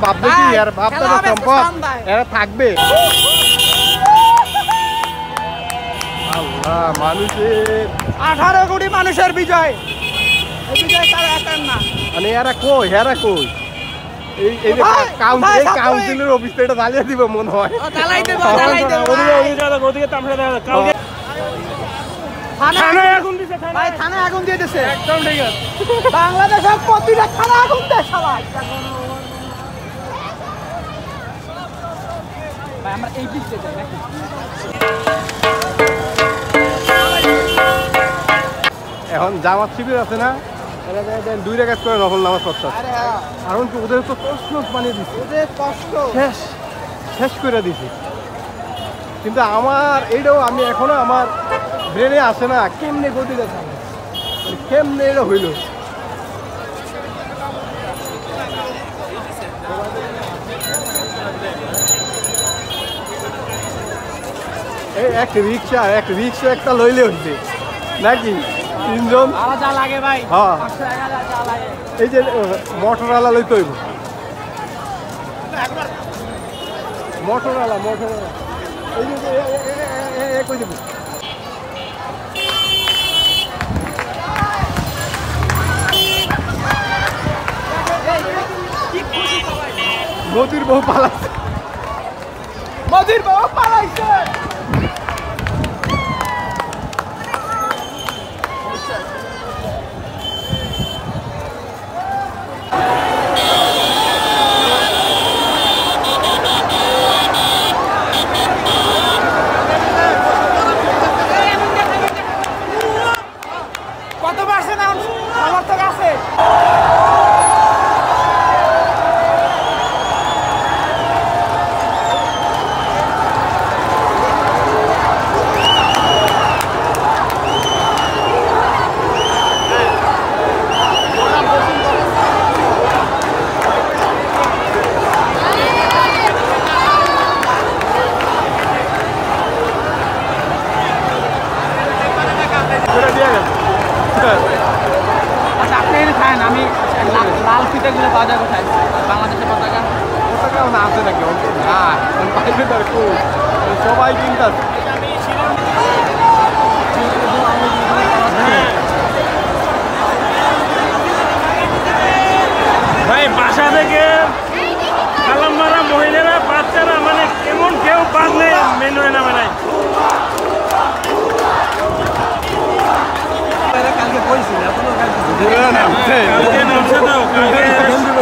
ভাববে কি আর ভাবতে সম্পদ এরা থাকবে। আল্লাহ, মানুষের 18 কোটি মানুষের বিজয়, এই বিজয় তার একার না। মানে এরা কই, এরা কই? এই কাউন্সিলের অফিসটা এটা জ্বালিয়ে দিব মনে হয়। জ্বালাই দেব, জ্বালাই দেব। ওদিকে তামসা দেখা কালকে থানায় আগুন দিছে, ভাই থানায় আগুন দিয়ে দিছে। একদম ঠিক আছে। বাংলাদেশের প্রতিটা থানায় আগুন দেয় সবাই। ভাই আমরা এই দিকে যাই নাকি? এখন জামাত শিবির আছে না, এরা দুই রেখাত করে নকল নামাজ পড়ছে। কারণ কি ওদের তো প্রশ্ন বানিয়ে দিচ্ছে, ওদের কষ্ট শেষ করে দিছে। কিন্তু আমার এইটাও আমি এখনো আমার ব্রেনে আসে না, কেমনে গতি দেখা, কেমনে এটা হইল। এই এক রিক্সা একটা লইলে হইছে নাকি তিনজন আলাদা লাগে ভাই। হ্যাঁ, 500 টাকা যা লাগে। এই যে মোটরওয়ালা লইতে হইব, মোটরওয়ালা এই যে কই দেব। মোদির বউ পালাচ্ছে, মোদির বউ পালাইছে। কত পার্সেন্ট সমর্থক আছে? আচ্ছা আপনি এনে খান, আমি লাল ফিতাগুলো পাওয়া যায় কোথায়? বাংলাদেশের পতাকা আছে নাকি? না, পাইবে তার খুব সবাই কিনতে ভাই বাসা থেকে কালাম মারা মহিলারা বাচ্চারা মানে কেমন কেউ পারলে মেনু নামে নাই। কালকে কইছিল কালকে নামছে তো কালকে